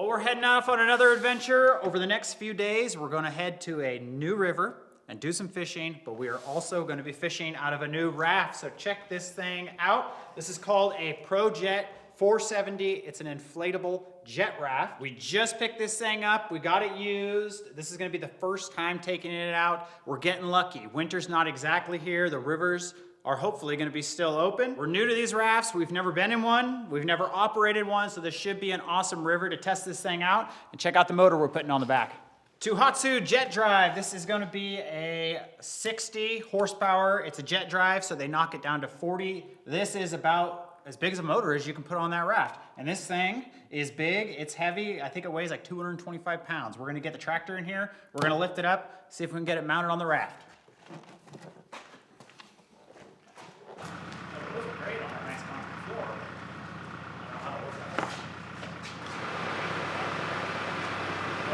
Well, we're heading off on another adventure. Over the next few days, we're gonna head to a new river and do some fishing, but we are also gonna be fishing out of a new raft. So check this thing out. This is called a ProJet 470. It's an inflatable jet raft. We just picked this thing up. We got it used. This is gonna be the first time taking it out. We're getting lucky. Winter's not exactly here. The rivers are hopefully gonna be still open. We're new to these rafts. We've never been in one. We've never operated one, so this should be an awesome river to test this thing out. And check out the motor we're putting on the back. 𝐻𝐢𝐬𝐷𝐻𝐿 jet drive. This is gonna be a 60 horsepower. It's a jet drive, so they knock it down to 40. This is about as big as a motor as you can put on that raft. And this thing is big, it's heavy. I think it weighs like 225 pounds. We're gonna get the tractor in here. We're gonna lift it up, see if we can get it mounted on the raft.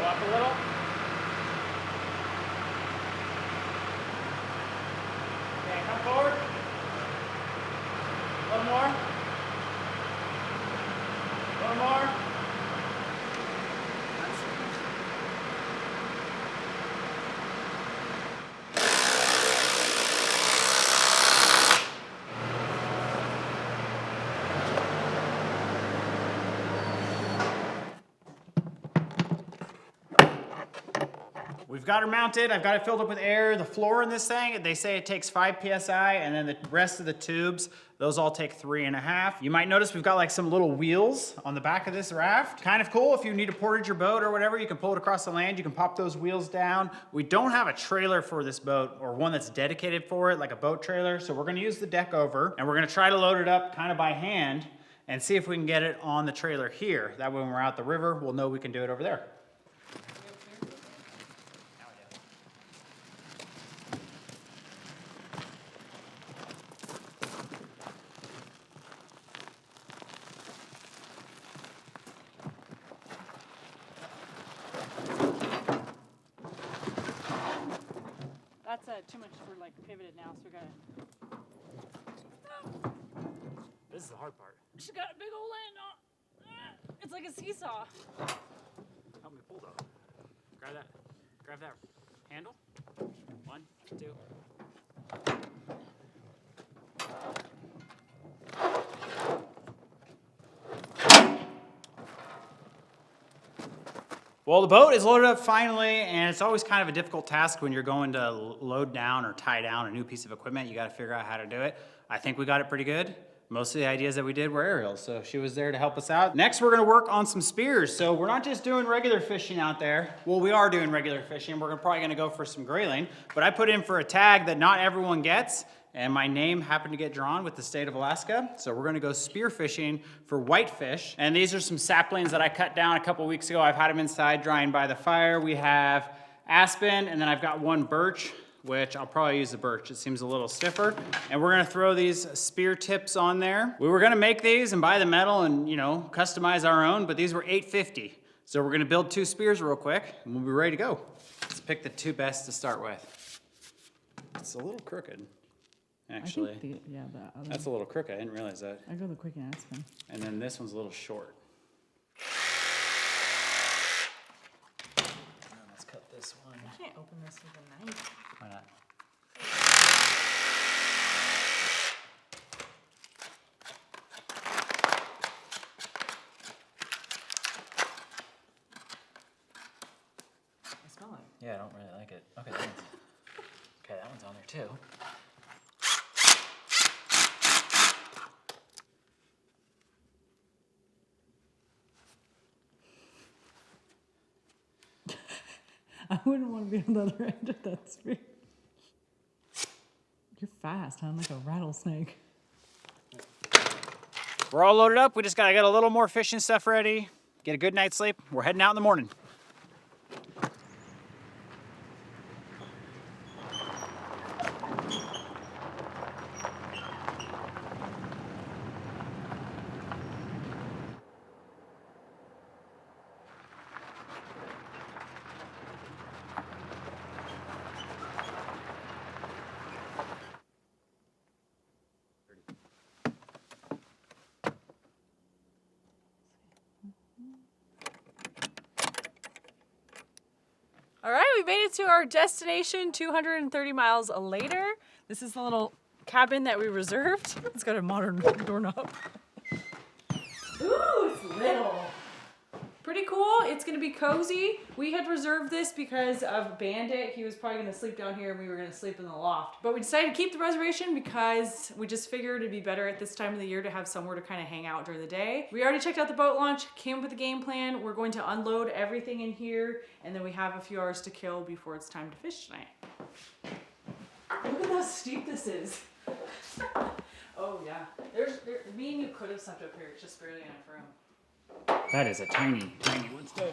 Up a little. Okay, come forward. A little more. A little more. We've got her mounted. I've got it filled up with air. The floor in this thing, they say it takes 5 PSI, and then the rest of the tubes, those all take 3.5. You might notice we've got like some little wheels on the back of this raft. Kind of cool. If you need to portage your boat or whatever, you can pull it across the land. You can pop those wheels down. We don't have a trailer for this boat, or one that's dedicated for it, like a boat trailer. So we're gonna use the deck over, and we're gonna try to load it up kind of by hand and see if we can get it on the trailer here. That way when we're out the river, we'll know we can do it over there. That's too much. We're like pivoted now, so we gotta. This is the hard part. She's got a big old land on. It's like a seesaw. Help me pull though. Grab that handle. 1, 2. Well, the boat is loaded up finally, and it's always kind of a difficult task when you're going to load down or tie down a new piece of equipment. You got to figure out how to do it. I think we got it pretty good. Most of the ideas that we did were Arielle, so she was there to help us out. Next, we're gonna work on some spears. So we're not just doing regular fishing out there. Well, we are doing regular fishing. We're probably gonna go for some grayling, but I put in for a tag that not everyone gets, and my name happened to get drawn with the state of Alaska. So we're gonna go spearfishing for whitefish. And these are some saplings that I cut down a couple weeks ago. I've had them inside drying by the fire. We have aspen, and then I've got one birch, which I'll probably use the birch. It seems a little stiffer. And we're gonna throw these spear tips on there. We were gonna make these and buy the metal and, you know, customize our own, but these were $8.50. So we're gonna build 2 spears real quick, and we'll be ready to go. Let's pick the 2 best to start with. It's a little crooked, actually. I think the other. That's a little crooked, I didn't realize that. I go the quick and aspen. And then this one's a little short. Let's cut this one. I can't open this with a knife. Why not? I smell it. Yeah, I don't really like it. Okay, that one's on there too. I wouldn't want to be on the other end of that spear. You're fast, huh? Like a rattlesnake. We're all loaded up. We just gotta get a little more fishing stuff ready, get a good night's sleep. We're heading out in the morning. All right, we made it to our destination 230 miles later. This is the little cabin that we reserved. It's got a modern doorknob. Ooh, it's little. Pretty cool. It's gonna be cozy. We had reserved this because of Bandit. He was probably gonna sleep down here and we were gonna sleep in the loft. But we decided to keep the reservation because we just figured it'd be better at this time of the year to have somewhere to kind of hang out during the day. We already checked out the boat launch, came up with a game plan. We're going to unload everything in here and then we have a few hours to kill before it's time to fish tonight. Look at how steep this is. Oh yeah. Me and you could have slept up here. It's just barely enough room. That is a tiny, tiny woodstone.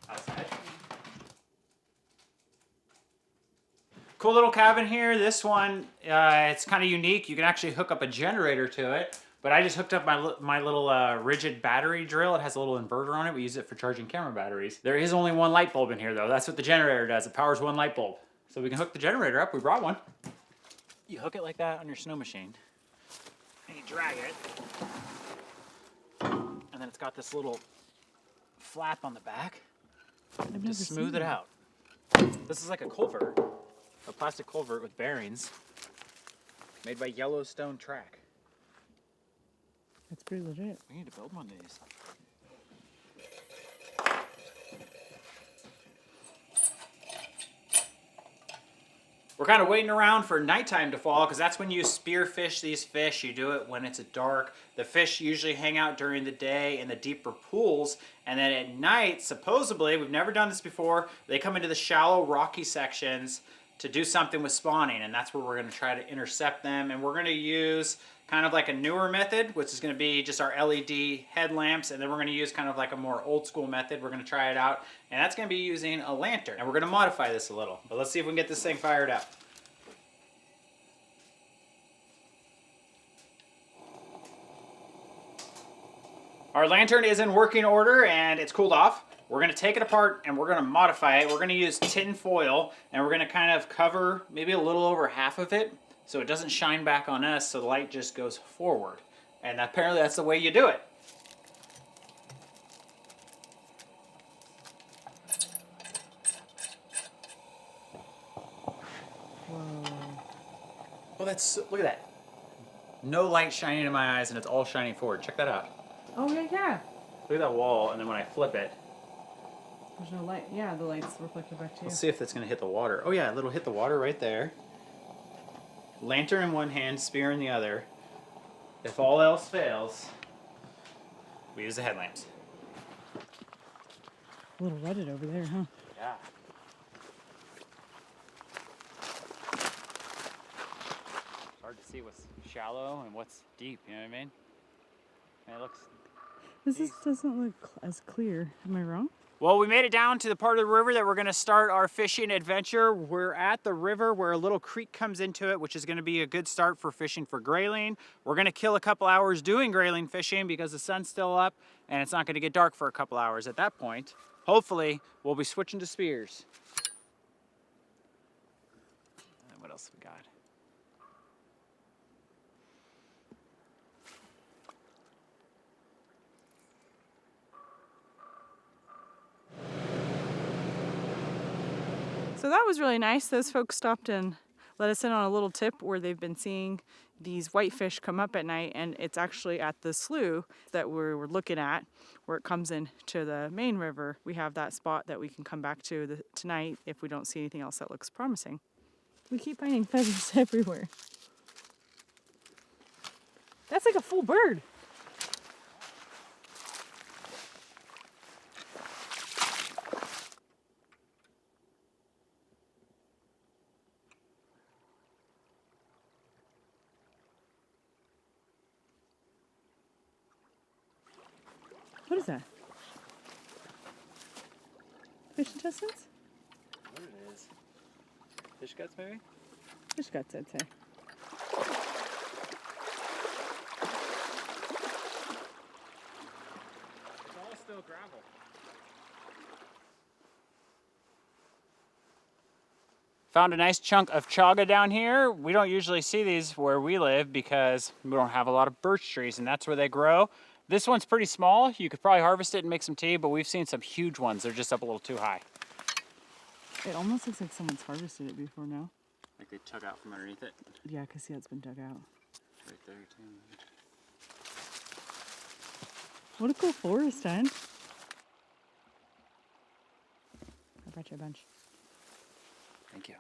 Outside. Cool little cabin here. This one, it's kind of unique. You can actually hook up a generator to it, but I just hooked up my little rigid battery drill. It has a little inverter on it. We use it for charging camera batteries. There is only one light bulb in here though. That's what the generator does. It powers one light bulb. So we can hook the generator up. We brought one. You hook it like that on your snow machine and you drag it. And then it's got this little flap on the back. Just smooth it out. This is like a culvert, a plastic culvert with bearings made by Yellowstone Track. That's pretty legit. We need to build one of these. We're kind of waiting around for nighttime to fall because that's when you spearfish these fish. You do it when it's dark. The fish usually hang out during the day in the deeper pools, and then at night, supposedly, we've never done this before, they come into the shallow rocky sections to do something with spawning, and that's where we're going to try to intercept them. And we're going to use kind of like a newer method, which is going to be just our LED headlamps, and then we're going to use kind of like a more old school method. We're going to try it out, and that's going to be using a lantern. And we're going to modify this a little, but let's see if we can get this thing fired up. Our lantern is in working order and it's cooled off. We're going to take it apart and we're going to modify it. We're going to use tin foil and we're going to kind of cover maybe a little over half of it so it doesn't shine back on us, so the light just goes forward. And apparently that's the way you do it. Well, look at that. No light shining in my eyes and it's all shining forward. Check that out. Oh yeah. Look at that wall, and then when I flip it, There's no light. Yeah, the light's reflected back to you. let's see if that's going to hit the water. Oh yeah, it'll hit the water right there. Lantern in one hand, spear in the other. If all else fails, we use the headlamps. A little rutted over there, huh? Yeah. Hard to see what's shallow and what's deep, you know what I mean? And it looks... This doesn't look as clear. Am I wrong? Well, we made it down to the part of the river that we're going to start our fishing adventure. We're at the river where a little creek comes into it, which is going to be a good start for fishing for grayling. We're going to kill a couple hours doing grayling fishing because the sun's still up and it's not going to get dark for a couple hours at that point. Hopefully, we'll be switching to spears. And what else we got? So that was really nice. Those folks stopped and let us in on a little tip where they've been seeing these whitefish come up at night, and it's actually at the slough that we're looking at where it comes into the main river. We have that spot that we can come back to tonight if we don't see anything else that looks promising. We keep finding feathers everywhere. That's like a full bird. What is that? Fish intestines? What it is? Fish guts, maybe? Fish guts, I'd say. It's all still gravel. Found a nice chunk of chaga down here. We don't usually see these where we live because we don't have a lot of birch trees, and that's where they grow. This one's pretty small. You could probably harvest it and make some tea, but we've seen some huge ones. They're just up a little too high. It almost looks like someone's harvested it before now. Like they took out from underneath it? Yeah, because see, it's been dug out. Right there, too. What a cool forest, Dad. I brought you a bunch. Thank you.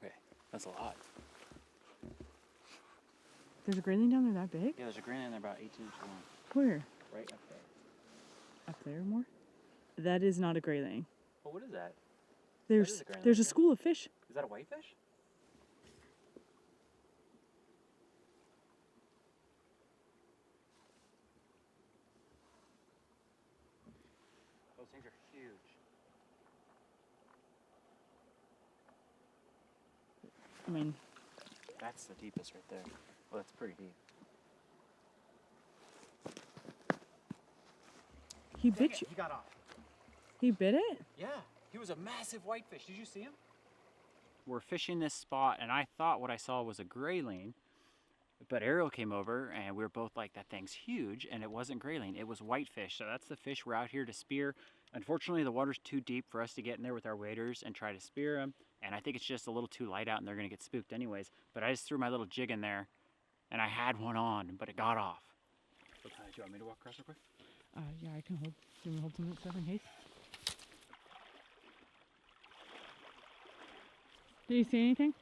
Okay, that's a lot. There's a grayling down there that big? Yeah, there's a grayling there about 18 inches long. Where? Right up there. Up there more? That is not a grayling. Well, what is that? There's a school of fish. Is that a whitefish? Those things are huge. I mean, That's the deepest right there. Well, that's pretty deep. he bit you. He got off. He bit it? Yeah, he was a massive whitefish. Did you see him? We're fishing this spot, and I thought what I saw was a grayling, but Arielle came over, and we were both like, that thing's huge, and it wasn't grayling. It was whitefish, so that's the fish we're out here to spear. Unfortunately, the water's too deep for us to get in there with our waders and try to spear them, and I think it's just a little too light out, and they're going to get spooked anyways. But I just threw my little jig in there, and I had one on, but it got off. Okay, do you want me to walk across real quick? Yeah, I can hold. Do you want me to hold some of that stuff in case? Do you see anything?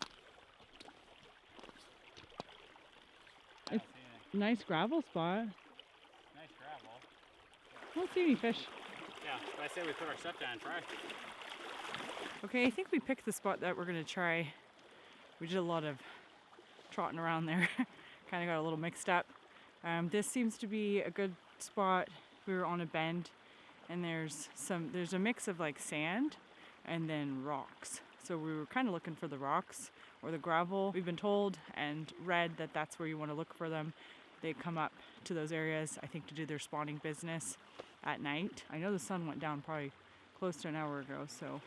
It's a nice gravel spot. Nice gravel. I don't see any fish. Yeah, I say we put our stuff down and try. Okay, I think we picked the spot that we're going to try. We did a lot of trotting around there. Kind of got a little mixed up. This seems to be a good spot. We were on a bend, and there's a mix of like sand and then rocks. So we were kind of looking for the rocks or the gravel. We've been told and read that that's where you want to look for them. They come up to those areas, I think, to do their spawning business at night. I know the sun went down probably close to an hour ago, so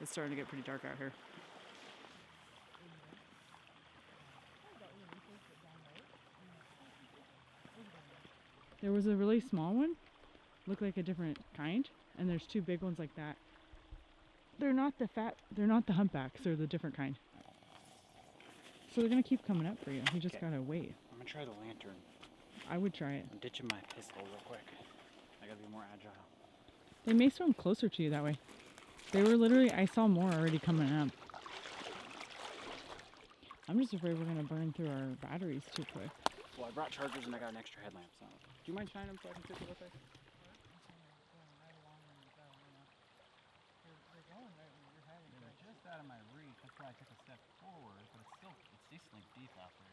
it's starting to get pretty dark out here. There was a really small one, looked like a different kind, and there's two big ones like that. They're not the humpbacks, they're the different kind. So they're gonna keep coming up for you. You just gotta wait. I'm gonna try the lantern. I would try it. I'm ditching my pistol real quick. I gotta be more agile. They may swim closer to you that way. They were literally, I saw more already coming up. I'm just afraid we're gonna burn through our batteries too quick. Well, I brought chargers and I got an extra headlamp, so. Do you mind shining them so I can see what they look like? They're just out of my reach. That's why I took a step forward, but it's decently deep out there.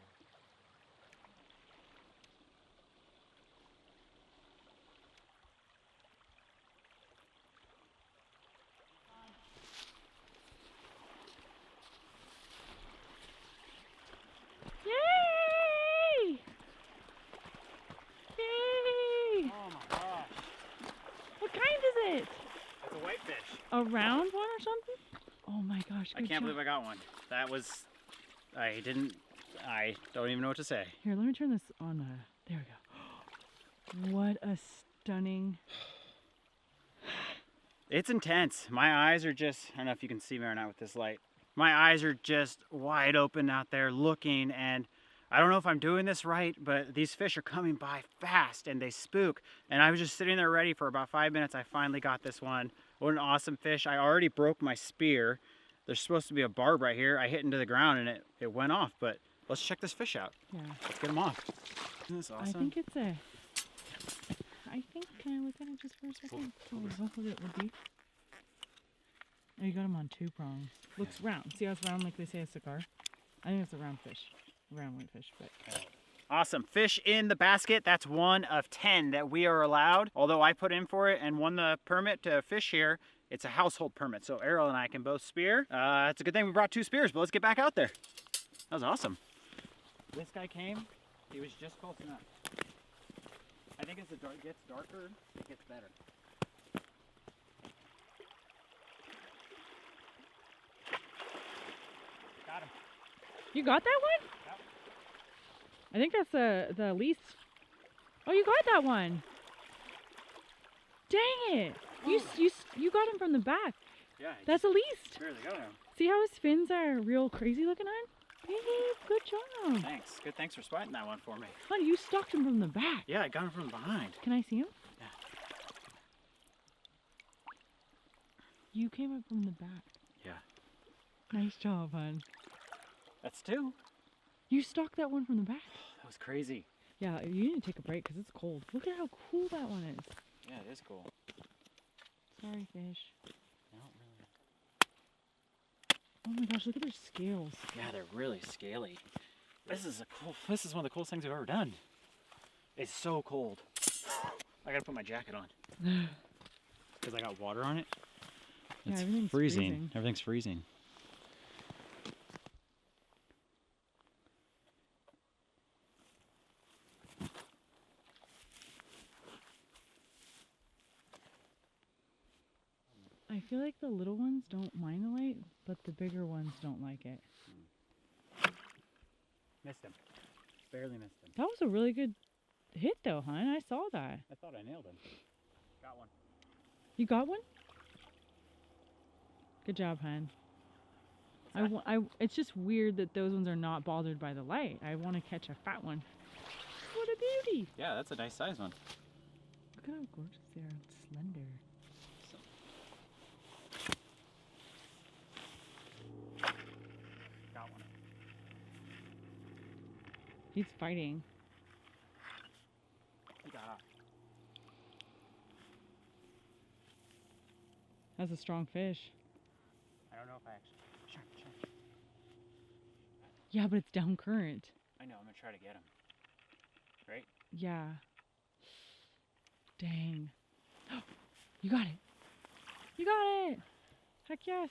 Yay! Yay! Oh my gosh. What kind is it? That's a whitefish. A round one or something? Oh my gosh, I can't believe I got one. That was, I don't even know what to say. Here, let me turn this on. There we go. What a stunning. It's intense. My eyes are just, I don't know if you can see me or not with this light. My eyes are just wide open out there looking, and I don't know if I'm doing this right, but these fish are coming by fast and they spook. And I was just sitting there ready for about 5 minutes. I finally got this one. What an awesome fish. I already broke my spear. There's supposed to be a barb right here. I hit into the ground and it went off, but let's check this fish out. Yeah. Let's get him off. Isn't this awesome? I think it's a, I think, can I look at it just for a second? What it would be? Oh, you got him on 2 prongs. Looks round. See how it's round like they say a cigar? I think it's a round fish. A round whitefish, but Awesome. Fish in the basket. That's 1 of 10 that we are allowed. Although I put in for it and won the permit to fish here, it's a household permit. So Arielle and I can both spear. It's a good thing we brought 2 spears, but let's get back out there. That was awesome. This guy came. He was just close enough. I think as the dark gets darker, it gets better. Got him. You got that one? Yep. I think that's the least. Oh, you got that one. Dang it. You got him from the back. Yeah. That's the least. Barely got him. See how his fins are real crazy looking on? Babe, good job. Thanks. Good. Thanks for spotting that one for me. Honey, you stalked him from the back. Yeah, I got him from behind. Can I see him? Yeah. You came up from the back. Yeah. Nice job, hon. That's 2. You stalked that one from the back. That was crazy. Yeah, you need to take a break because it's cold. Look at how cool that one is. Yeah, it is cool. Sorry, fish. No, really. Oh my gosh, look at their scales. Yeah, they're really scaly. This is one of the coolest things I've ever done. It's so cold. I gotta put my jacket on. Because I got water on it. Yeah, It's everything's freezing. Everything's freezing. I feel like the little ones don't mind the light, but the bigger ones don't like it. Missed him. Barely missed him. That was a really good hit though, hon. I saw that. I thought I nailed him. Got one. You got one? Good job, hon. It's just weird that those ones are not bothered by the light. I want to catch a fat one. What a beauty. Yeah, that's a nice size one. Look at how gorgeous they are. Slender. Got one. He's fighting. He got off. That's a strong fish. I don't know if I actually. Sure. Yeah, but it's down current. I know. I'm gonna try to get him. Right? Yeah. Dang. You got it. You got it. Heck yes.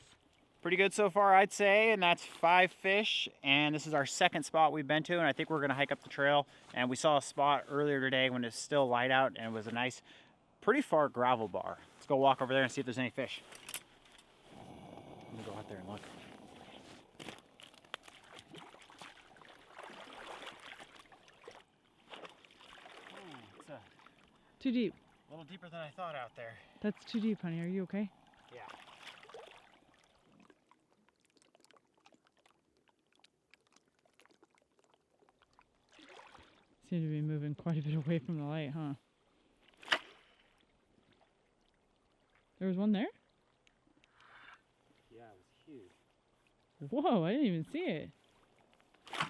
Pretty good so far, I'd say, and that's 5 fish. And this is our second spot we've been to, and I think we're gonna hike up the trail. And we saw a spot earlier today when it's still light out, and it was a nice, pretty far gravel bar. Let's go walk over there and see if there's any fish. Let me go out there and look. It's a Too deep. little deeper than I thought out there. That's too deep, honey. Are you okay? Yeah. Seem to be moving quite a bit away from the light, huh? There was one there? Yeah, it was huge. Whoa, I didn't even see it. I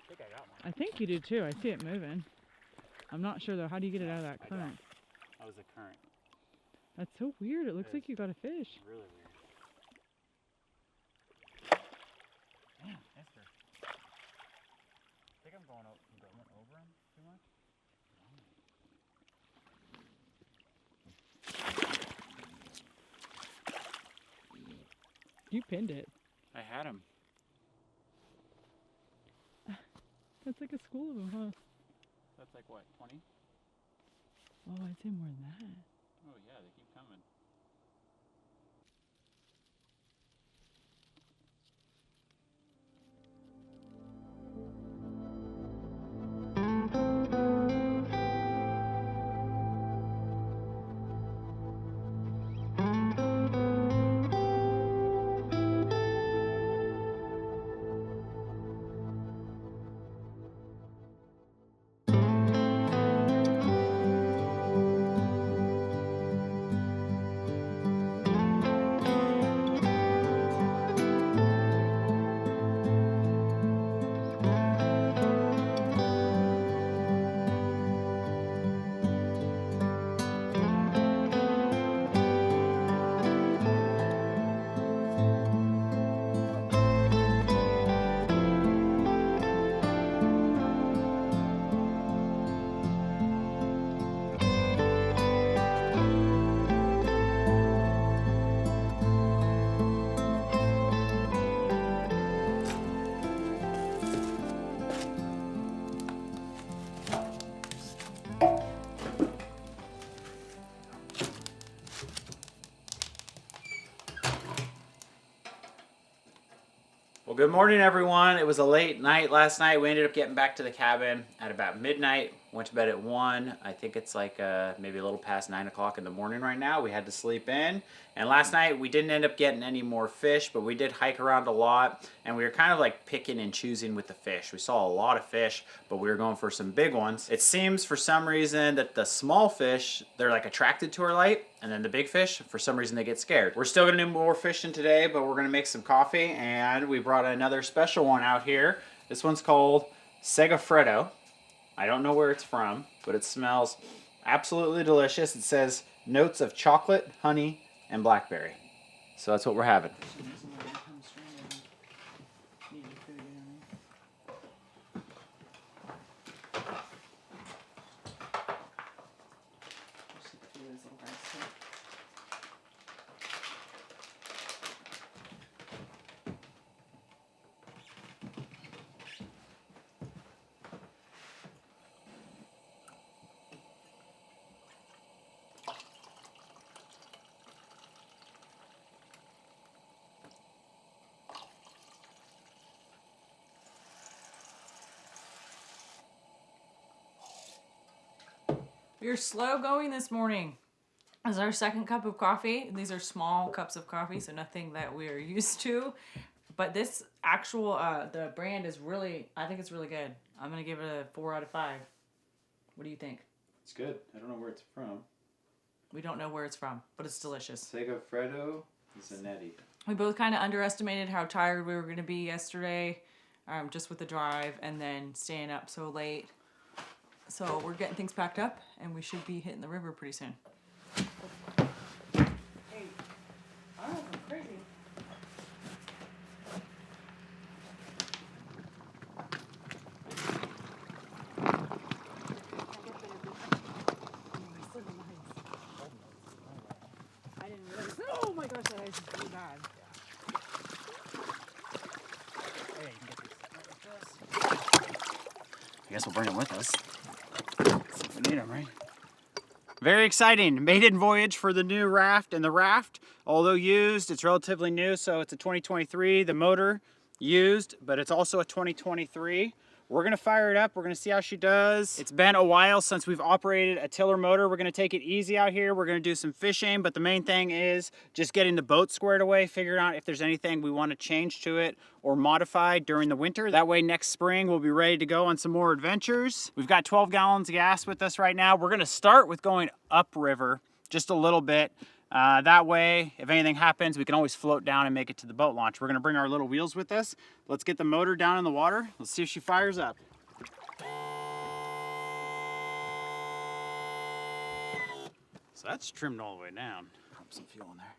think I got one. I think you do too. I see it moving. I'm not sure though. How do you get it out of that current? That was a current. That's so weird. It looks It like is. you got a fish. Really weird. Damn, Esther. I think I'm going over him too much. You pinned it. I had him. That's like a school of them, huh? That's like what, 20? Oh, I'd say more than that. Oh yeah, they keep coming. Well, good morning, everyone. It was a late night last night. We ended up getting back to the cabin at about midnight. Went to bed at 1. I think it's like maybe a little past 9 o'clock in the morning right now. We had to sleep in. And last night we didn't end up getting any more fish, but we did hike around a lot. And we were kind of like picking and choosing with the fish. We saw a lot of fish, but we were going for some big ones. It seems for some reason that the small fish, they're like attracted to our light. And then the big fish, for some reason, they get scared. We're still gonna do more fishing today, but we're gonna make some coffee. And we brought another special one out here. This one's called 𝐒𝐢𝐻𝐿. I don't know where it's from, but it smells absolutely delicious. It says notes of chocolate, honey, and blackberry. So that's what we're having. We're slow going this morning. This is our second cup of coffee. These are small cups of coffee, so nothing that we're used to. But this actual, the brand is really, I think it's really good. I'm going to give it a 4 out of 5. What do you think? It's good. I don't know where it's from. We don't know where it's from, but it's delicious. 𝐒𝐢𝐻𝐿. We both kind of underestimated how tired we were going to be yesterday, just with the drive and then staying up so late. So we're getting things packed up, and we should be hitting the river pretty soon. Hey, I don't know, I'm crazy. I didn't realize. Oh my gosh, that ice is really bad. I guess we'll bring them with us. We need them, right? Very exciting. Maiden voyage for the new Raft. And the Raft, although used, it's relatively new, so it's a 2023. The motor used, but it's also a 2023. We're gonna fire it up. We're gonna see how she does. It's been a while since we've operated a tiller motor. We're gonna take it easy out here. We're gonna do some fishing, but the main thing is just getting the boat squared away, figuring out if there's anything we wanna change to it or modify during the winter. That way next spring we'll be ready to go on some more adventures. We've got 12 gallons of gas with us right now. We're gonna start with going upriver just a little bit. That way, if anything happens, we can always float down and make it to the boat launch. We're gonna bring our little wheels with us. Let's get the motor down in the water. Let's see if she fires up. So that's trimmed all the way down. Pump some fuel in there.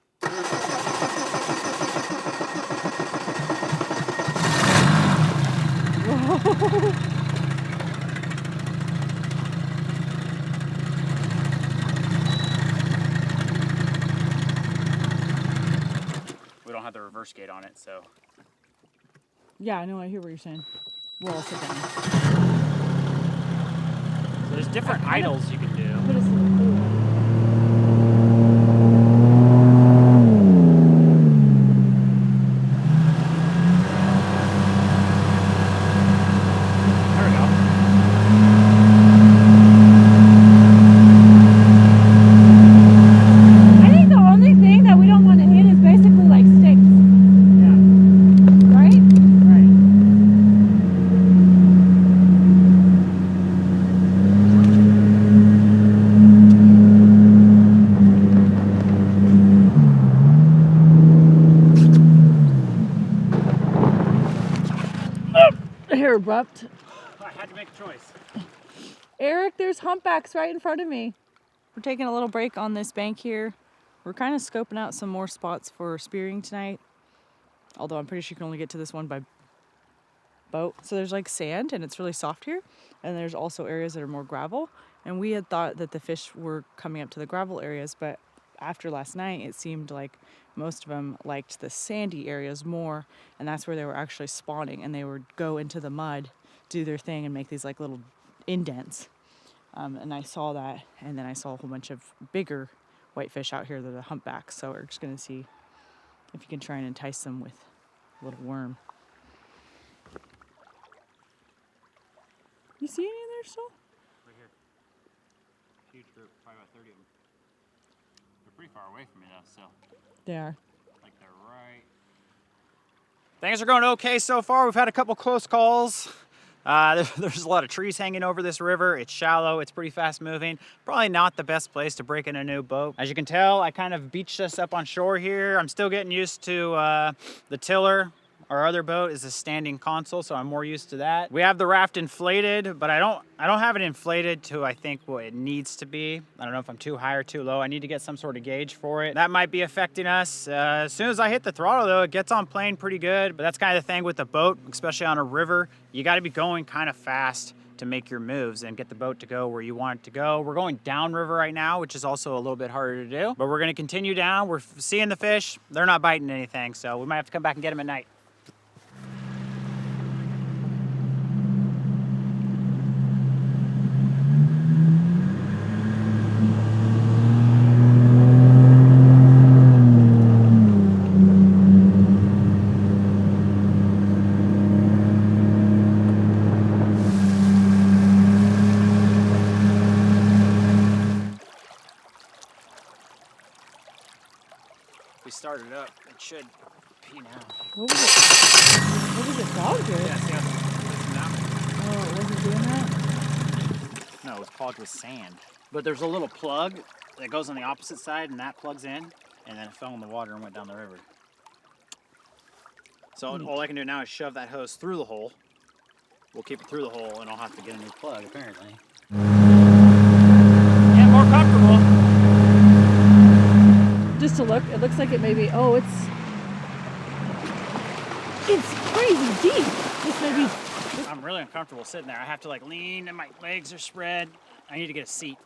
We don't have the reverse gate on it, so. Yeah, I know. I hear what you're saying. We'll all sit down. So there's different idles you can do. Put us in the pool. There we go. I think the only thing that we don't want to hit is basically like sticks. Yeah. Right? Right. Hair abrupt. I had to make a choice. Eric, there's humpbacks right in front of me. We're taking a little break on this bank here. We're kind of scoping out some more spots for spearing tonight. Although I'm pretty sure you can only get to this one by boat. So there's like sand and it's really soft here. And there's also areas that are more gravel. And we had thought that the fish were coming up to the gravel areas, but after last night, it seemed like most of them liked the sandy areas more, and that's where they were actually spawning, and they would go into the mud, do their thing, and make these like little indents. And I saw that, and then I saw a whole bunch of bigger whitefish out here that are humpbacks, so we're just gonna see if you can try and entice them with a little worm. You see any in there still? Right here. Huge group, probably about 30 of them. They're pretty far away from me though, still. They are. Like they're right. Things are going okay so far. We've had a couple close calls. There's a lot of trees hanging over this river. It's shallow, it's pretty fast moving. Probably not the best place to break in a new boat. As you can tell, I kind of beached us up on shore here. I'm still getting used to the tiller. Our other boat is a standing console, so I'm more used to that. We have the raft inflated, but I don't have it inflated to, I think, what it needs to be. I don't know if I'm too high or too low. I need to get some sort of gauge for it. That might be affecting us. As soon as I hit the throttle though, it gets on plane pretty good, but that's kind of the thing with the boat, especially on a river. You gotta be going kind of fast to make your moves and get the boat to go where you want it to go. We're going downriver right now, which is also a little bit harder to do, but we're gonna continue down. We're seeing the fish. They're not biting anything, so we might have to come back and get them at night. We started up. It should pee now. What was it? What was it clogged with? Yeah, see how it's now? Oh, it wasn't doing that? No, it was clogged with sand. But there's a little plug that goes on the opposite side, and that plugs in, and then it fell in the water and went down the river. So all I can do now is shove that hose through the hole. We'll keep it through the hole, and I'll have to get a new plug, apparently. Yeah, more comfortable. Just to look, it looks like it may be, oh, it's crazy deep. This may be. I'm really uncomfortable sitting there. I have to like lean and my legs are spread. I need to get a seat. Is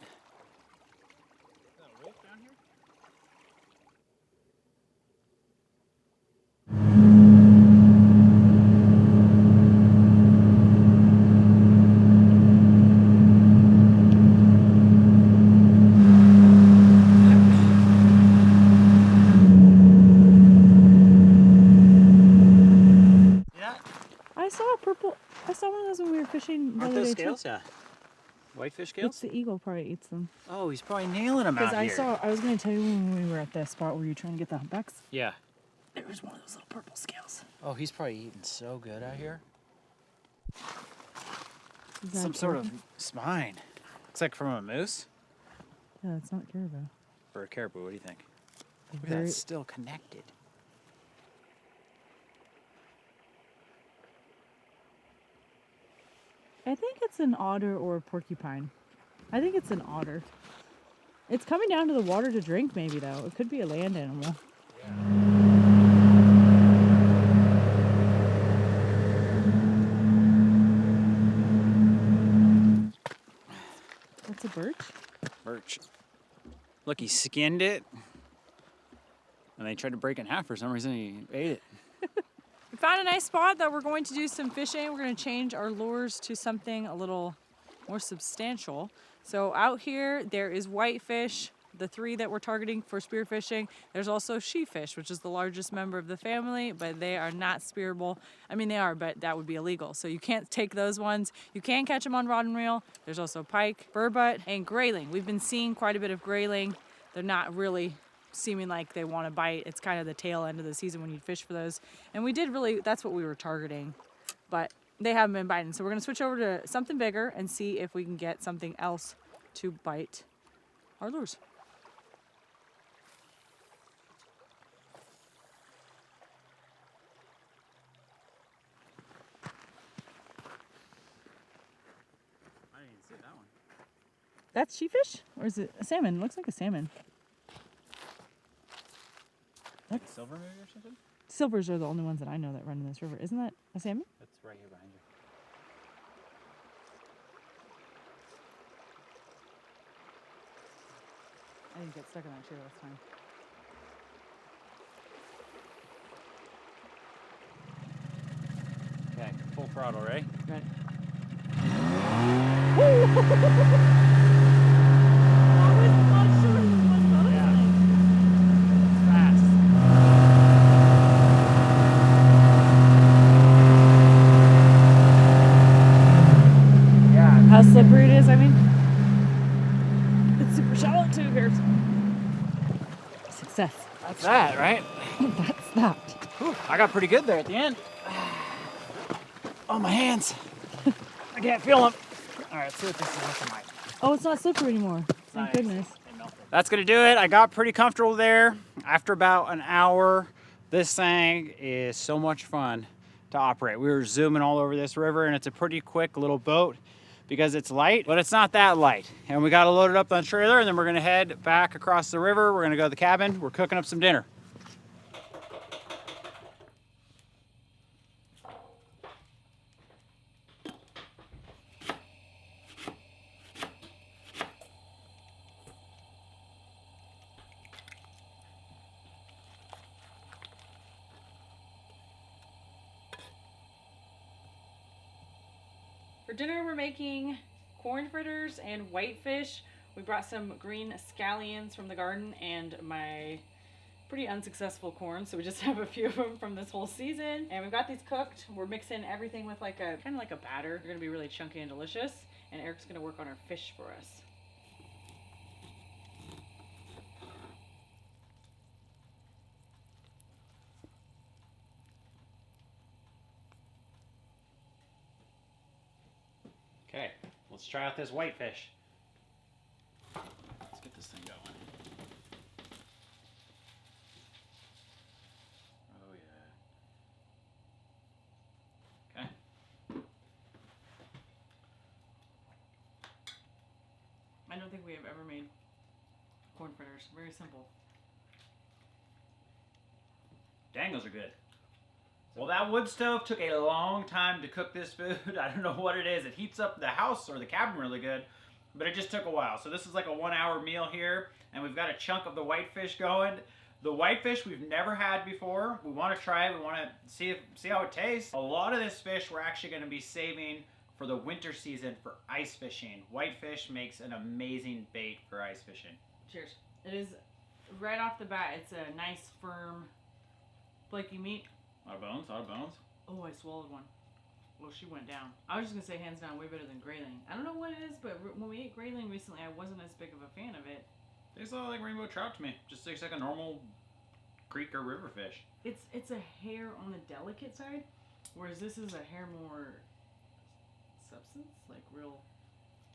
that a wolf down here? I saw one of those when we were fishing the Aren't other those day, scales? Yeah. Whitefish scales? It's the eagle probably eats them. Oh, he's probably nailing them out Because here. I was going to tell you when we were at the spot where you were trying to get the humpbacks. Yeah. There was one of those little purple scales. Oh, he's probably eating so good out here. Is that Some a sort of caribou? spine. Looks like from a moose. Yeah, it's not caribou. Or a caribou, what do you think? Look at Very- that, still connected. I think it's an otter or a porcupine. I think it's an otter. It's coming down to the water to drink maybe though. It could be a land animal. That's a birch? Birch. Look, he skinned it. And they tried to break it in half for some reason. He ate it. We found a nice spot that we're going to do some fishing. We're going to change our lures to something a little more substantial. So out here, there is whitefish, the 3 that we're targeting for spearfishing. There's also sheefish, which is the largest member of the family, but they are not spearable. I mean, they are, but that would be illegal. So you can't take those ones. You can catch them on rod and reel. There's also pike, burbot, and grayling. We've been seeing quite a bit of grayling. They're not really seeming like they want to bite. It's kind of the tail end of the season when you fish for those. And we did really, that's what we were targeting, but they haven't been biting. So we're gonna switch over to something bigger and see if we can get something else to bite our lures. I didn't even see that one. That's sheefish? Or is it a salmon? Looks like a salmon. Like silver maybe or something? Silvers are the only ones that I know that run in this river. Isn't that a salmon? That's right here behind you. I didn't get stuck in that tree last time. Okay, full throttle, right? Right. Fast. Yeah, That's that, right? That's that. Whew, I got pretty good there at the end. Oh, my hands. I can't feel them. All right, let's see what this is looking like. Oh, it's not slippery anymore. Thank goodness. That's gonna do it. I got pretty comfortable there. After about an hour, this thing is so much fun to operate. We were zooming all over this river, and it's a pretty quick little boat because it's light, but it's not that light. And we got to load it up on the trailer, and then we're gonna head back across the river. We're gonna go to the cabin. We're cooking up some dinner. For dinner, we're making corn fritters and whitefish. We brought some green scallions from the garden and my pretty unsuccessful corn, so we just have a few of them from this whole season. And we've got these cooked. We're mixing everything with like a kind of like a batter. They're gonna be really chunky and delicious. And Eric's gonna work on our fish for us. Okay, let's try out this whitefish. Let's get this thing going. Oh yeah. Okay. I don't think we have ever made corn fritters. Very simple. Dang, those are good. Well, that wood stove took a long time to cook this food. I don't know what it is. It heats up the house or the cabin really good, but it just took a while. So this is like a 1 hour meal here, and we've got a chunk of the whitefish going. The whitefish we've never had before. We want to try it. We want to see how it tastes. A lot of this fish we're actually going to be saving for the winter season for ice fishing. Whitefish makes an amazing bait for ice fishing. Cheers. It is right off the bat. It's a nice, firm, flaky meat. A lot of bones, a lot of bones. Oh, I swallowed one. Well, she went down. I was just going to say hands down way better than grayling. I don't know what it is, but when we ate grayling recently, I wasn't as big of a fan of it. Tastes a lot like rainbow trout to me. Just tastes like a normal creek or river fish. It's a hair on the delicate side, whereas this is a hair more substance, like real.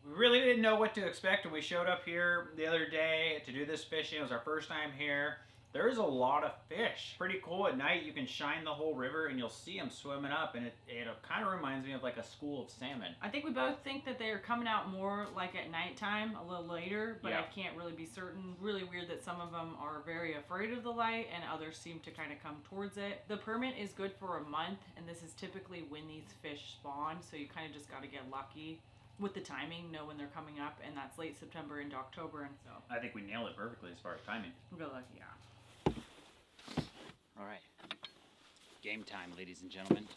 We really didn't know what to expect when we showed up here the other day to do this fishing. It was our first time here. There's a lot of fish. Pretty cool. At night you can shine the whole river and you'll see them swimming up, and it kind of reminds me of like a school of salmon. I think we both think that they're coming out more like at nighttime, a little later, but Yeah. I can't really be certain. Really weird that some of them are very afraid of the light and others seem to kind of come towards it. The permit is good for a month, and this is typically when these fish spawn, so you kind of just got to get lucky with the timing, know when they're coming up, and that's late September into October, and so. I think we nailed it perfectly as far as timing. We got lucky, yeah. All right. Game time, ladies and gentlemen.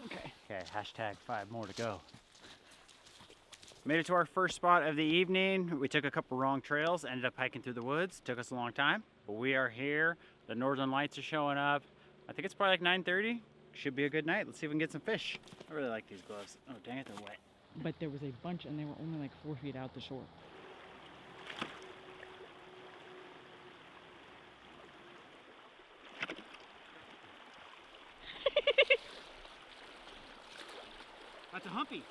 Okay, hashtag 5 more to go. Made it to our first spot of the evening. We took a couple wrong trails, ended up hiking through the woods. Took us a long time, but we are here. The northern lights are showing up. I think it's probably like 9:30. Should be a good night. Let's see if we can get some fish. I really like these gloves. Oh, dang it, they're wet. But there was a bunch, and they were only like 4 feet out the shore. That's a humpy.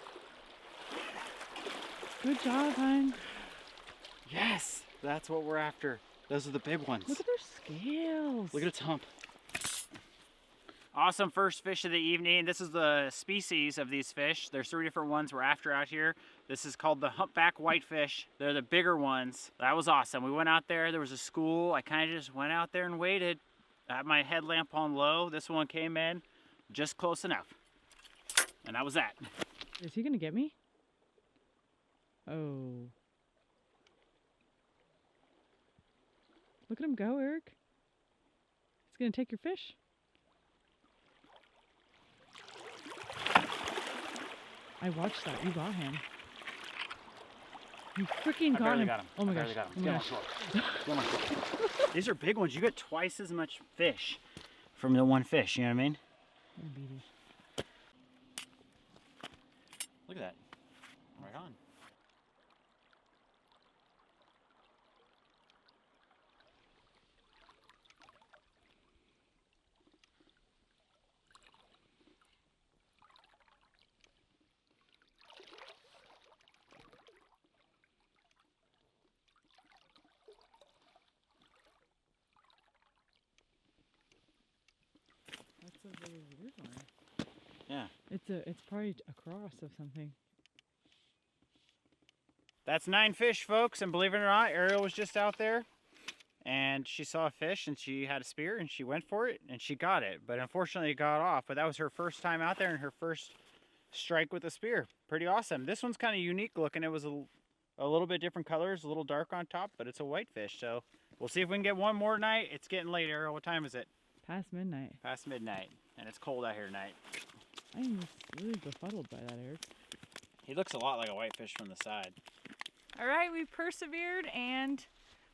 Good job, hon. Yes, that's what we're after. Those are the big ones. Look at their scales. Look at its hump. Awesome first fish of the evening. This is the species of these fish. There's 3 different ones we're after out here. This is called the humpback whitefish. They're the bigger ones. That was awesome. We went out there. There was a school. I kind of just went out there and waited. I had my headlamp on low. This one came in just close enough. And that was that. Is he gonna get me? Oh. Look at him go, Eric. He's gonna take your fish. I watched that. You got him. You freaking got him. Got him. Oh my I gosh. barely got him. Oh my Get on gosh. shore. Get on shore. These are big ones. You get twice as much fish from the one fish. You know what I mean? Oh, baby. Look at that. Right on. That's a really weird one. Yeah. It's probably a cross of something. That's 9 fish, folks, and believe it or not, Arielle was just out there, and she saw a fish, and she had a spear, and she went for it, and she got it. But unfortunately, it got off. But that was her first time out there, and her first strike with a spear. Pretty awesome. This one's kind of unique looking. It was a little bit different colors, a little dark on top, but it's a whitefish. So we'll see if we can get one more tonight. It's getting late, Arielle. What time is it? Past midnight. Past midnight, and it's cold out here tonight. I'm just really befuddled by that, Eric. He looks a lot like a whitefish from the side. All right, we persevered, and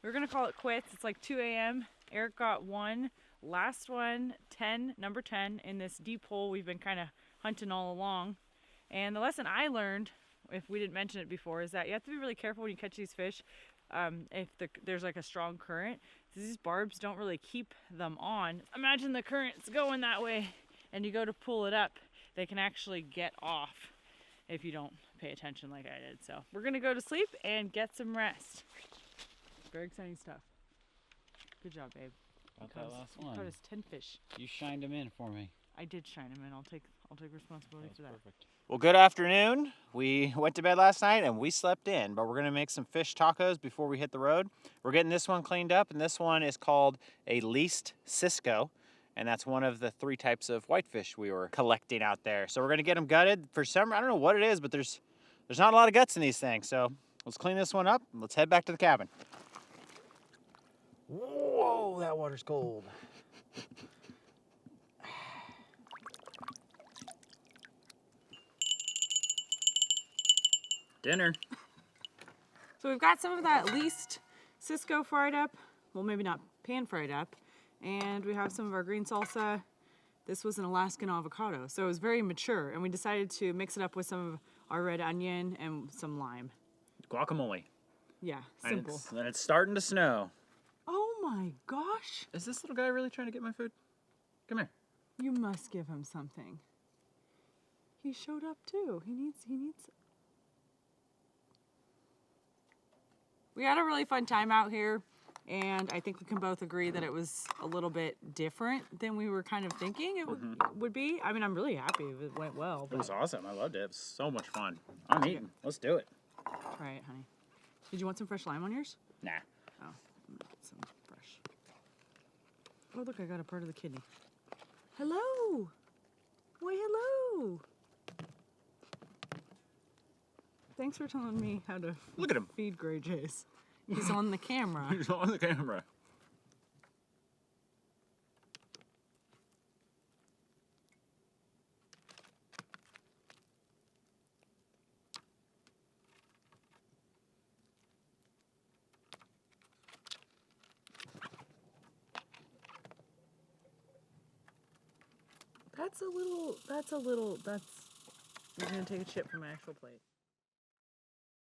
we're gonna call it quits. It's like 2 a.m. Eric got one. Last one, number 10, in this deep hole we've been kind of hunting all along. And the lesson I learned, if we didn't mention it before, is that you have to be really careful when you catch these fish. If there's like a strong current, these barbs don't really keep them on. Imagine the current's going that way, and you go to pull it up, they can actually get off if you don't pay attention like I did. So we're gonna go to sleep and get some rest. Very exciting stuff. Good job, babe. About that last one. Caught us 10 fish. You shined him in for me. I did shine him in. I'll take responsibility for that. Perfect. Well, good afternoon. We went to bed last night and we slept in, but we're gonna make some fish tacos before we hit the road. We're getting this one cleaned up, and this one is called a 𝐒𝐢𝐯𝐬𝐷, and that's one of the 3 types of whitefish we were collecting out there. So we're gonna get them gutted. For some, I don't know what it is, but there's not a lot of guts in these things. So let's clean this one up and let's head back to the cabin. Whoa, that water's cold. Dinner. So we've got some of that 𝐒𝐢𝐯𝐸 fried up. Well, maybe not pan fried up. And we have some of our green salsa. This was an Alaskan avocado, so it was very mature. And we decided to mix it up with some of our red onion and some lime. Guacamole. Yeah, simple. And it's starting to snow. Oh my gosh. Is this little guy really trying to get my food? Come here. You must give him something. He showed up too. He needs. We had a really fun time out here, and I think we can both agree that it was a little bit different than we were kind of thinking it would be. I mean, I'm really happy it went well. It was awesome. I loved it. It was so much fun. I'm eating. Let's do it. Try it, honey. Did you want some fresh lime on yours? Nah. Oh, I'm gonna get some fresh. Oh, look, I got a part of the kidney. Hello. Why, hello. Thanks for telling me how to Look at him. feed 𝐂𝐷𝐻𝐸𝐻. He's on the camera. He's on the camera. You're gonna take a chip from my actual plate.